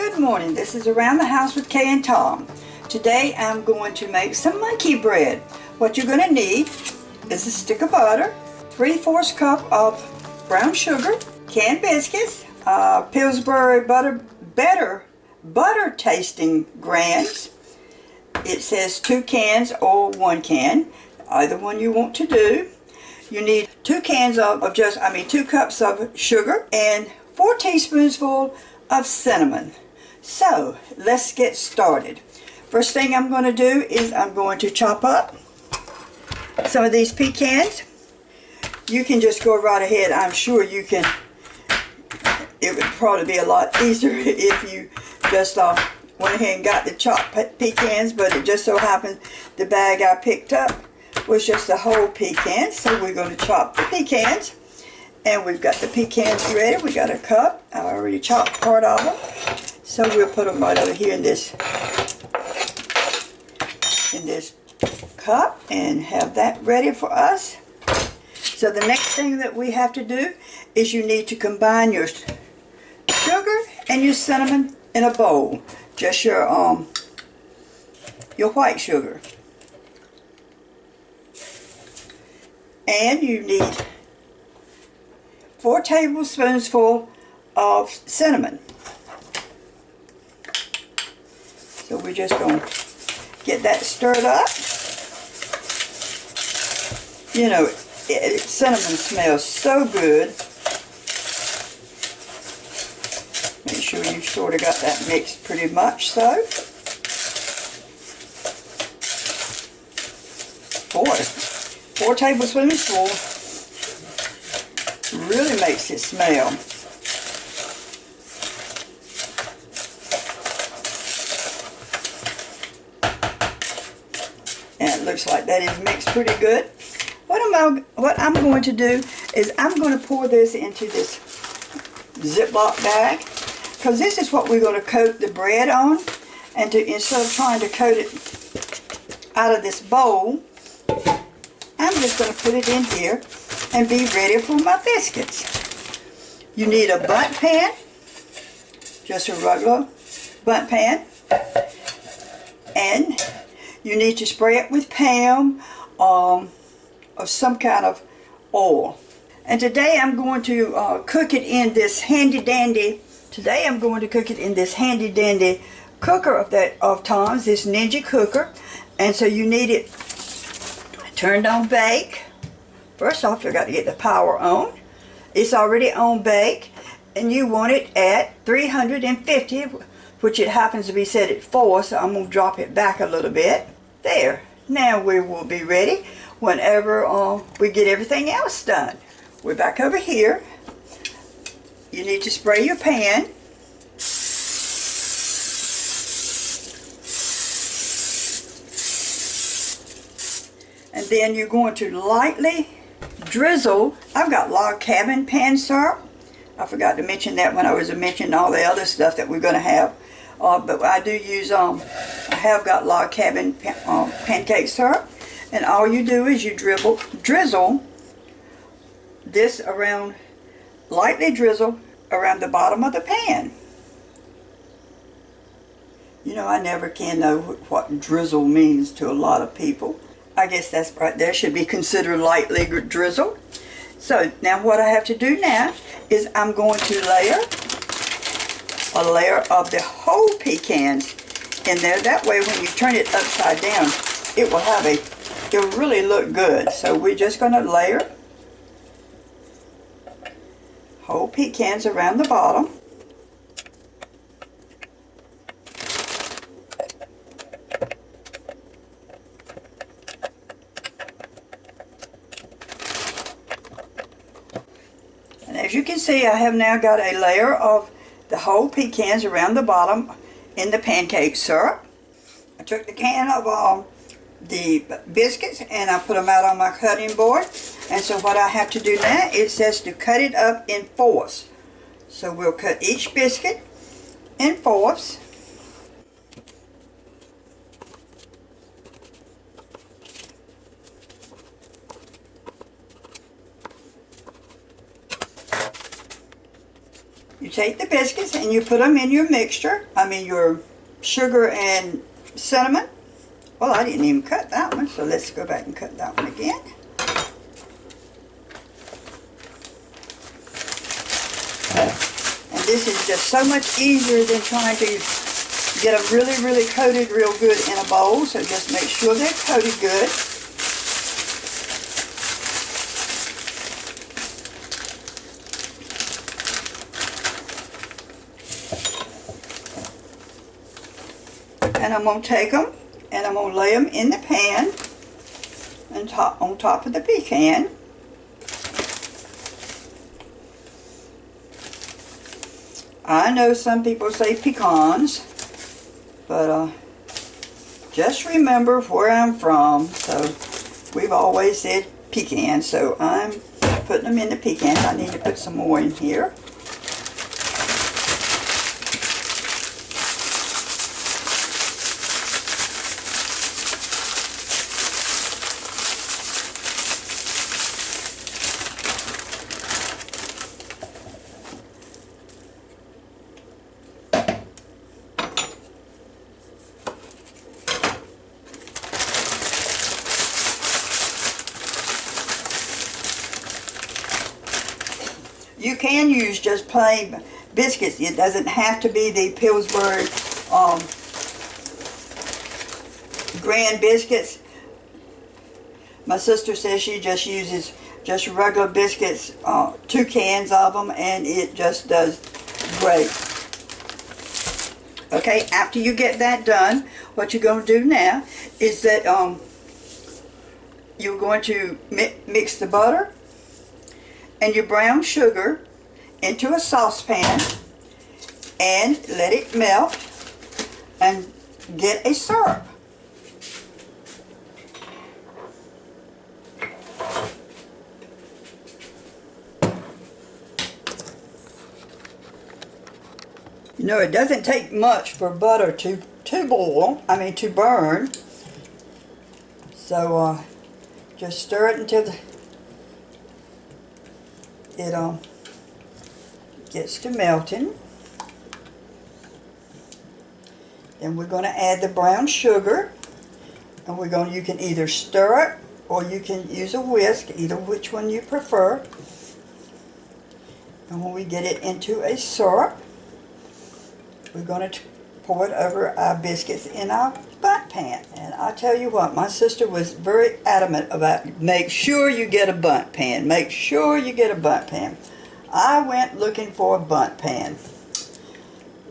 Good morning. This is Around the House with Kay and Tom. Today I'm going to make some monkey bread. What you're going to need is a stick of butter, 3/4 cup of brown sugar, canned biscuits, Pillsbury butter tasting grains. It says 2 cans or 1 can, either one you want to do. You need 2 cups of sugar and 4 teaspoonsful of cinnamon. So let's get started. First thing I'm going to do is I'm going to chop up some of these pecans. You can just go right ahead. I'm sure you can. It would probably be a lot easier if you just went ahead and got the chopped pecans, but it just so happened the bag I picked up was just a whole pecan. So we're going to chop the pecans. And we've got the pecans ready. We got a cup. I already chopped part of them. So we'll put them right over here in this cup and have that ready for us. So the next thing that we have to do is you need to combine your sugar and your cinnamon in a bowl. Just your white sugar. And you need 4 tablespoons full of cinnamon. So we're just going to get that stirred up. You know, cinnamon smells so good. Make sure you've sort of got that mixed pretty much so. 4 tablespoons full. Really makes it smell. And it looks like that is mixed pretty good. What I'm going to do is I'm going to pour this into this Ziploc bag, because this is what we're going to coat the bread on. And instead of trying to coat it out of this bowl, I'm just going to put it in here and be ready for my biscuits. You need a bundt pan, just a regular bundt pan, and you need to spray it with Pam or some kind of oil. And today I'm going to cook it in this handy dandy. Today I'm going to cook it in this handy dandy cooker of Tom's, this Ninja cooker. And so you need it turned on bake. First off, you got to get the power on. It's already on bake, and you want it at 350, which it happens to be set at 4, so I'm going to drop it back a little bit. There. Now we will be ready whenever we get everything else done. We're back over here. You need to spray your pan. And then you're going to lightly drizzle. I've got log cabin pan syrup. I forgot to mention that when I was mentioning all the other stuff that we're going to have. But I do use, I have got log cabin pancake syrup. And all you do is you drizzle this around, lightly drizzle around the bottom of the pan. You know, I never can know what drizzle means to a lot of people. I guess that's right there, should be considered lightly drizzled. So now what I have to do now is I'm going to layer a layer of the whole pecans in there. That way when you turn it upside down, it'll really look good. So we're just going to layer whole pecans around the bottom. As you can see, I have now got a layer of the whole pecans around the bottom in the pancake syrup. I took the can of the biscuits and I put them out on my cutting board. And so what I have to do now, it says to cut it up in 4ths. So we'll cut each biscuit in 4ths. You take the biscuits and you put them in your mixture. I mean your sugar and cinnamon. Well, I didn't even cut that one, so let's go back and cut that one again. And this is just so much easier than trying to get them really, really coated real good in a bowl. So just make sure they're coated good. And I'm going to take them and I'm going to lay them in the pan and on top of the pecan. I know some people say pecans, but just remember where I'm from. So we've always said pecans, so I'm putting them in the pecans. I need to put some more in here. You can use just plain biscuits. It doesn't have to be the Pillsbury Grand Biscuits. My sister says she just uses just regular biscuits, 2 cans of them, and it just does great. Okay, after you get that done, what you're going to do now is that you're going to mix the butter and your brown sugar into a saucepan and let it melt and get a syrup. You know, it doesn't take much for butter to burn. So just stir it until it gets to melting. Then we're going to add the brown sugar, and you can either stir it or you can use a whisk, either which one you prefer. And when we get it into a syrup, we're going to pour it over our biscuits in our bundt pan. And I tell you what, my sister was very adamant about make sure you get a bundt pan. Make sure you get a bundt pan. I went looking for a bundt pan.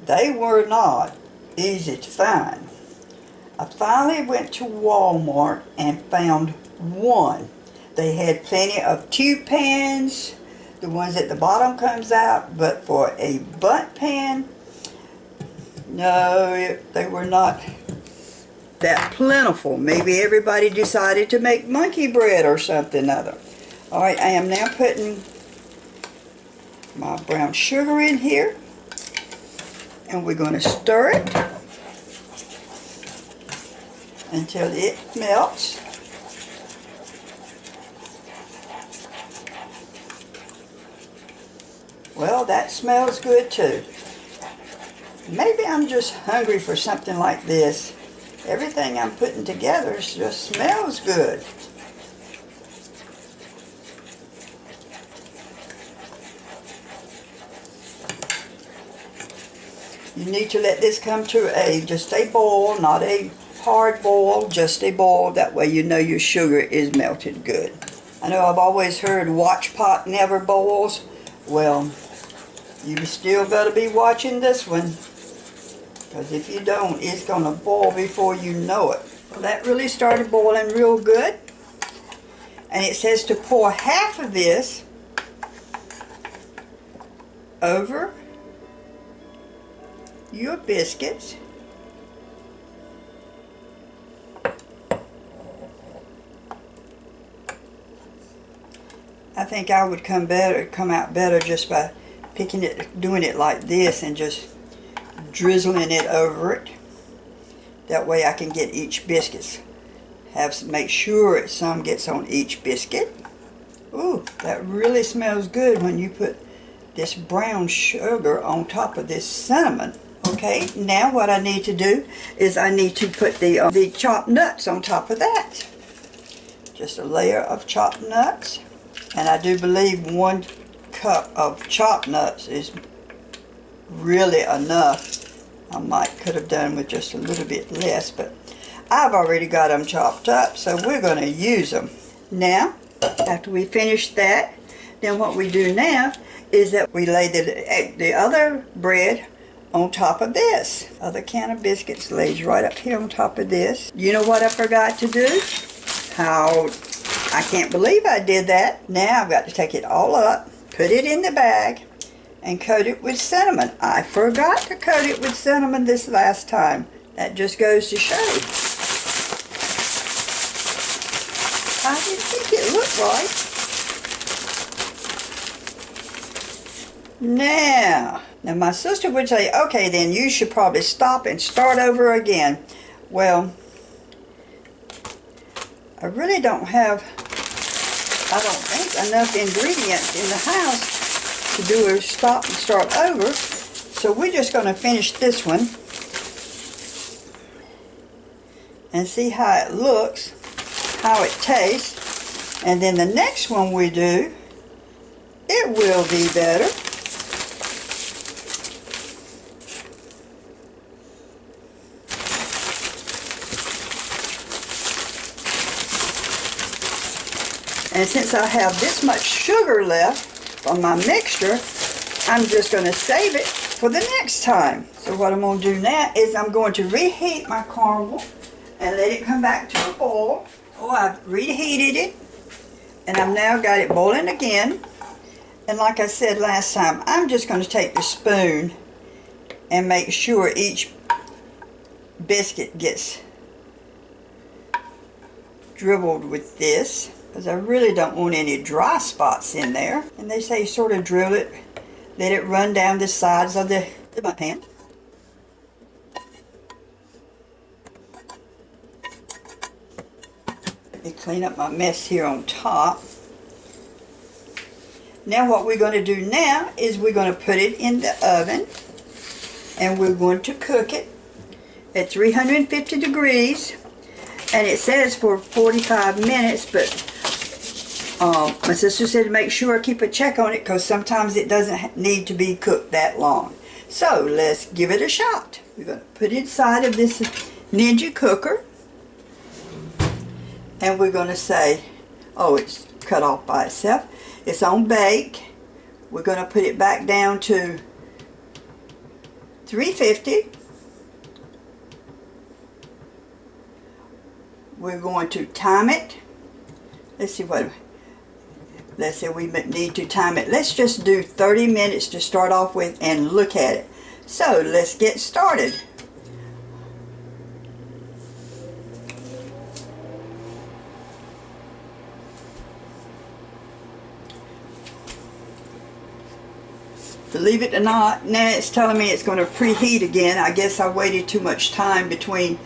They were not easy to find. I finally went to Walmart and found one. They had plenty of tube pans, the ones at the bottom comes out, but for a bundt pan, no, they were not that plentiful. Maybe everybody decided to make monkey bread or something other. Alright, I am now putting my brown sugar in here, and we're going to stir it until it melts. Well, that smells good too. Maybe I'm just hungry for something like this. Everything I'm putting together just smells good. You need to let this come to just a boil, not a hard boil, just a boil. That way you know your sugar is melted good. I know I've always heard watch pot never boils. Well, you still got to be watching this one, because if you don't, it's going to boil before you know it. Well, that really started boiling real good. And it says to pour half of this over your biscuits. I think I would come out better just by picking it, doing it like this and just drizzling it over it. That way I can get each biscuit. Make sure some gets on each biscuit. Ooh, that really smells good when you put this brown sugar on top of this cinnamon. Okay, now what I need to do is I need to put the chopped nuts on top of that. Just a layer of chopped nuts. And I do believe 1 cup of chopped nuts is really enough. I could have done with just a little bit less, but I've already got them chopped up, so we're going to use them. Now, after we finish that, then what we do now is that we lay the other bread on top of this. Other can of biscuits lays right up here on top of this. You know what I forgot to do? I can't believe I did that. Now I've got to take it all up, put it in the bag, and coat it with cinnamon. I forgot to coat it with cinnamon this last time. That just goes to show. I didn't think it looked right. Now my sister would say, okay, then you should probably stop and start over again. Well, I really don't have, I don't think, enough ingredients in the house to do a stop and start over. So we're just going to finish this one and see how it looks, how it tastes, and then the next one we do, it will be better. And since I have this much sugar left on my mixture, I'm just going to save it for the next time. So what I'm going to do now is I'm going to reheat my caramel and let it come back to a boil. Oh, I've reheated it, and I've now got it boiling again. And like I said last time, I'm just going to take the spoon and make sure each biscuit gets dribbled with this, because I really don't want any dry spots in there. And they say sort of drill it, let it run down the sides of my pan. Let me clean up my mess here on top. Now what we're going to do now is we're going to put it in the oven, and we're going to cook it at 350 degrees, and it says for 45 minutes, but my sister said to make sure I keep a check on it, because sometimes it doesn't need to be cooked that long. So let's give it a shot. We're going to put it inside of this Ninja cooker, and we're going to say, oh, it's cut off by itself. It's on bake. We're going to put it back down to 350. We're going to time it. Let's see we need to time it. Let's just do 30 minutes to start off with and look at it. So let's get started. Believe it or not, now it's telling me it's going to preheat again. I guess I waited too much time between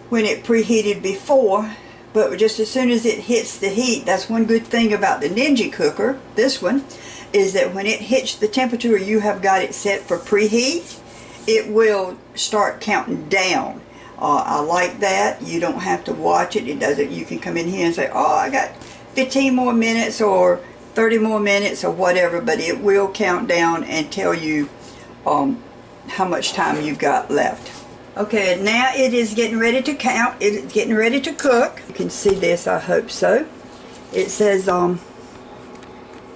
when it preheated before. But just as soon as it hits the heat, that's one good thing about the Ninja cooker, this one, is that when it hits the temperature you have got it set for preheat, it will start counting down. I like that. You don't have to watch it. It doesn't. You can come in here and say, oh, I got 15 more minutes or 30 more minutes or whatever, but it will count down and tell you how much time you've got left. Okay, now it is getting ready to count. It's getting ready to cook. You can see this, I hope so. It says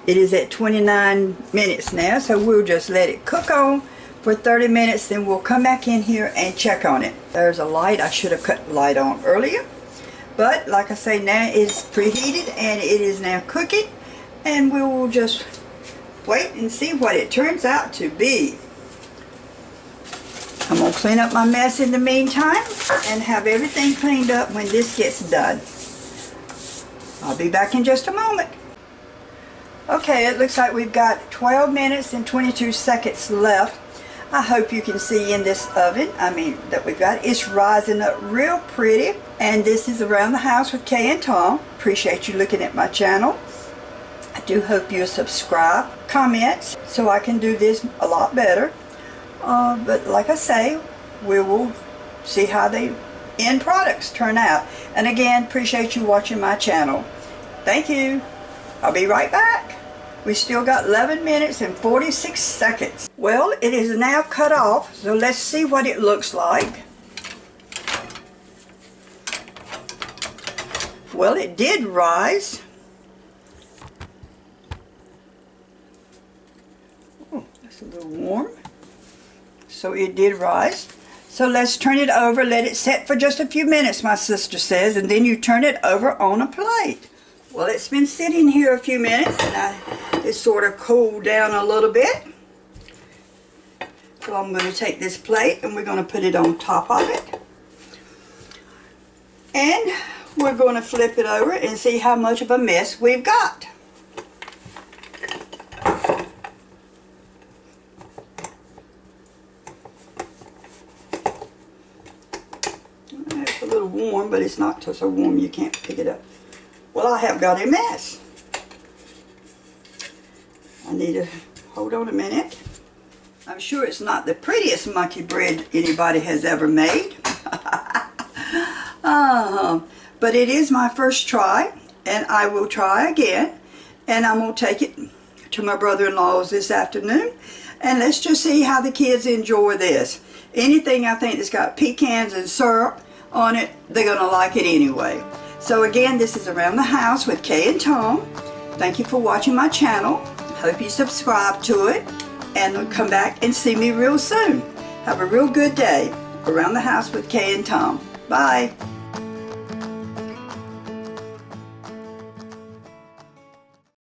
it is at 29 minutes now, so we'll just let it cook on for 30 minutes, then we'll come back in here and check on it. There's a light. I should have cut the light on earlier. But like I say, now it's preheated and it is now cooking, and we will just wait and see what it turns out to be. I'm going to clean up my mess in the meantime and have everything cleaned up when this gets done. I'll be back in just a moment. Okay, it looks like we've got 12 minutes and 22 seconds left. I hope you can see in this oven, that we've got, it's rising up real pretty. And this is Around the House with Kay and Tom. Appreciate you looking at my channel. I do hope you subscribe, comment, so I can do this a lot better. But like I say, we will see how the end products turn out. And again, appreciate you watching my channel. Thank you. I'll be right back. We still got 11 minutes and 46 seconds. Well, it is now cut off, so let's see what it looks like. Well, it did rise. Oh, that's a little warm. So it did rise. So let's turn it over, let it set for just a few minutes, my sister says, and then you turn it over on a plate. Well, it's been sitting here a few minutes, and it's sort of cooled down a little bit. So I'm going to take this plate, and we're going to put it on top of it. And we're going to flip it over and see how much of a mess we've got. It's a little warm, but it's not so warm you can't pick it up. Well, I have got a mess. I need to hold on a minute. I'm sure it's not the prettiest monkey bread anybody has ever made. But it is my first try, and I will try again. And I'm going to take it to my brother-in-law's this afternoon. And let's just see how the kids enjoy this. Anything I think that's got pecans and syrup on it, they're going to like it anyway. So again, this is Around the House with Kay and Tom. Thank you for watching my channel. Hope you subscribe to it and come back and see me real soon. Have a real good day. Around the House with Kay and Tom. Bye.